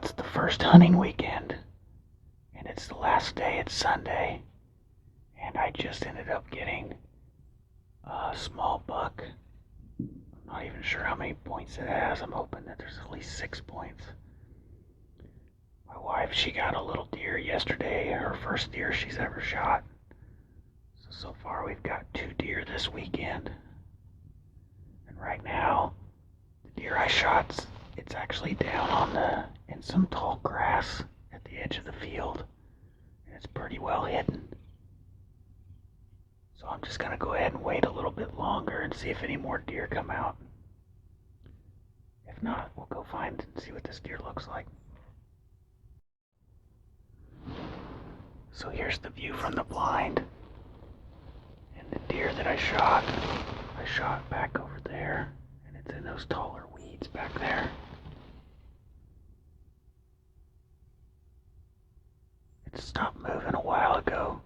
it's the first hunting weekend, and it's the last day. It's Sunday, and I just ended up getting a small buck. I'm not even sure how many points it has. I'm hoping that there's at least 6 points. My wife, she got a little deer yesterday, her first deer she's ever shot. So far we've got 2 deer this weekend. And right now, the deer I shot, it's actually down in some tall grass at the edge of the field. And it's pretty well hidden. So I'm just gonna go ahead and wait a little bit longer and see if any more deer come out. If not, we'll go find and see what this deer looks like. So here's the view from the blind. And the deer that I shot back over there. And it's in those taller weeds back there. It stopped moving a while ago.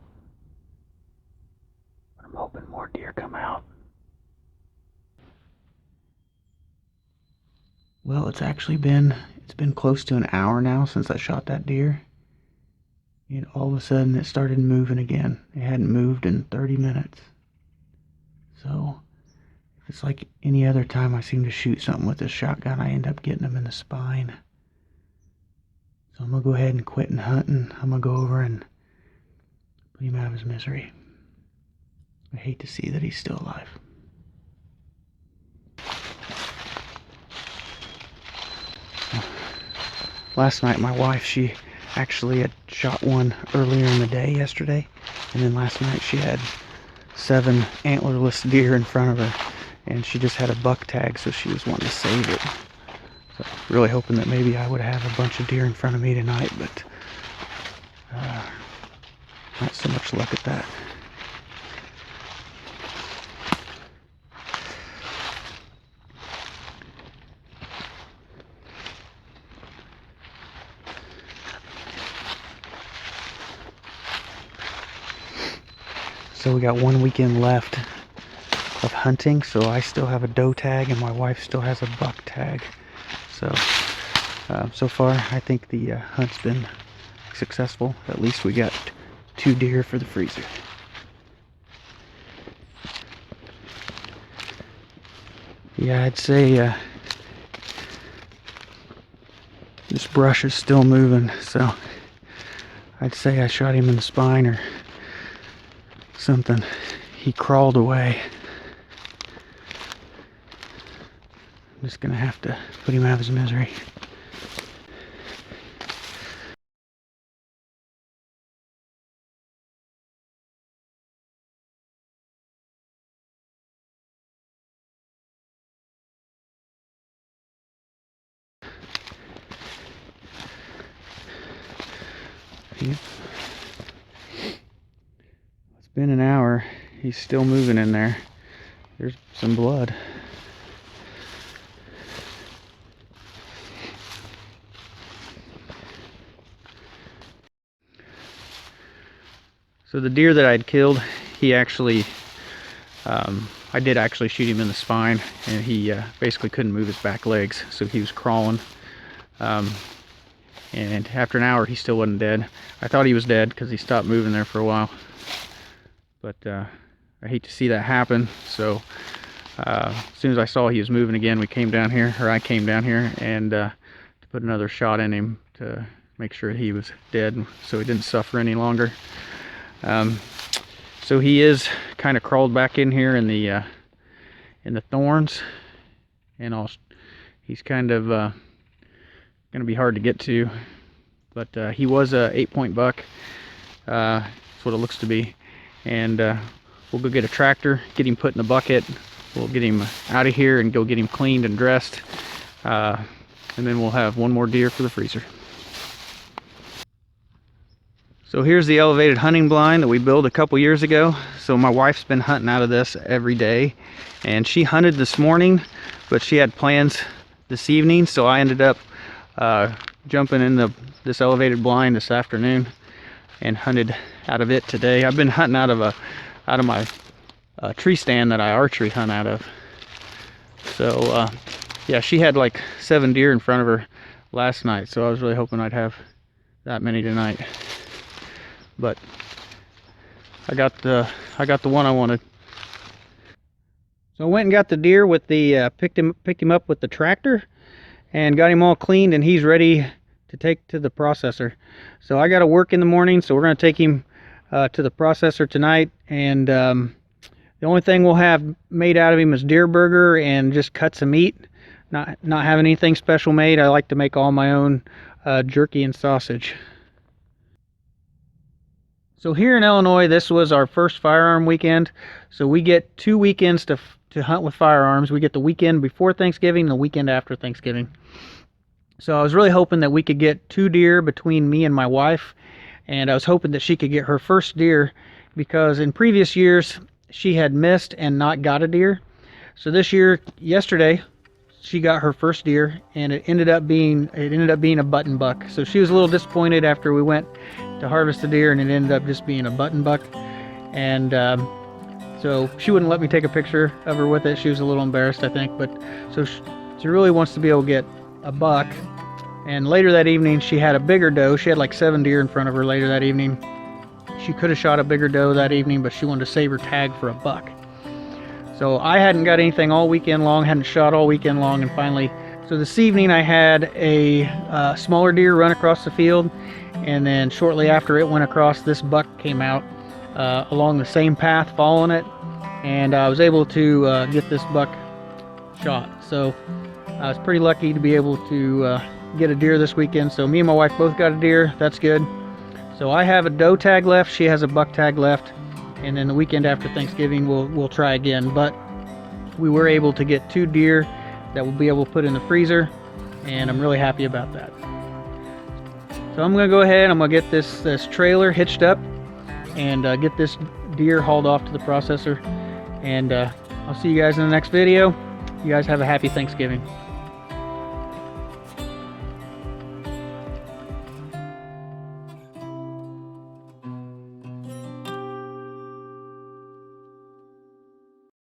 But I'm hoping more deer come out. Well, it's been close to an hour now since I shot that deer. And all of a sudden it started moving again. It hadn't moved in 30 minutes. So, if it's like any other time I seem to shoot something with this shotgun, I end up getting them in the spine. So I'm going to go ahead and quit hunting. I'm going to go over and put him out of his misery. I hate to see that he's still alive. Last night my wife, she actually had shot one earlier in the day yesterday, and then last night she had 7 antlerless deer in front of her, and she just had a buck tag, so she was wanting to save it. So really hoping that maybe I would have a bunch of deer in front of me tonight, but not so much luck at that. So we got 1 weekend left of hunting, so I still have a doe tag and my wife still has a buck tag. So so far I think the hunt's been successful. At least we got 2 deer for the freezer. Yeah, I'd say this brush is still moving, so I'd say I shot him in the spine or something. He crawled away. I'm just gonna have to put him out of his misery. Yep. It's been an hour. He's still moving in there. There's some blood. So the deer that I'd killed, he actually, I did actually shoot him in the spine, and he basically couldn't move his back legs, so he was crawling. And after an hour, he still wasn't dead. I thought he was dead because he stopped moving there for a while. But I hate to see that happen, so as soon as I saw he was moving again, I came down here, and to put another shot in him to make sure he was dead, so he didn't suffer any longer. So he is kind of crawled back in here in the thorns, and he's kind of going to be hard to get to, but he was a 8-point buck. That's what it looks to be, and we'll go get a tractor, get him put in the bucket. We'll get him out of here and go get him cleaned and dressed, and then we'll have 1 more deer for the freezer. So here's the elevated hunting blind that we built a couple years ago. So my wife's been hunting out of this every day, and she hunted this morning, but she had plans this evening, so I ended up jumping in this elevated blind this afternoon and hunted out of it today. I've been hunting out of my tree stand that I archery hunt out of. So yeah, she had like 7 deer in front of her last night, so I was really hoping I'd have that many tonight. But I got the one I wanted. So I went and got the deer with the picked him up with the tractor and got him all cleaned, and he's ready to take to the processor. So I got to work in the morning, so we're going to take him to the processor tonight, and the only thing we'll have made out of him is deer burger and just cuts of meat. Not having anything special made. I like to make all my own jerky and sausage. So here in Illinois, this was our first firearm weekend. So we get 2 weekends to hunt with firearms. We get the weekend before Thanksgiving and the weekend after Thanksgiving. So I was really hoping that we could get 2 deer between me and my wife, and I was hoping that she could get her first deer, because in previous years she had missed and not got a deer. So this year, yesterday, she got her first deer, and it ended up being a button buck. So she was a little disappointed after we went to harvest the deer, and it ended up just being a button buck. And so she wouldn't let me take a picture of her with it. She was a little embarrassed, I think. But so she really wants to be able to get a buck. And later that evening, she had a bigger doe. She had like 7 deer in front of her later that evening. She could have shot a bigger doe that evening, but she wanted to save her tag for a buck. So I hadn't got anything all weekend long, hadn't shot all weekend long, and finally, so this evening I had a smaller deer run across the field, and then shortly after it went across, this buck came out along the same path following it, and I was able to get this buck shot. So I was pretty lucky to be able to get a deer this weekend. So me and my wife both got a deer. That's good. So I have a doe tag left, she has a buck tag left, and then the weekend after Thanksgiving we'll try again. But we were able to get 2 deer that we'll be able to put in the freezer, and I'm really happy about that. So I'm gonna go ahead, I'm gonna get this trailer hitched up and get this deer hauled off to the processor, and I'll see you guys in the next video. You guys have a happy Thanksgiving.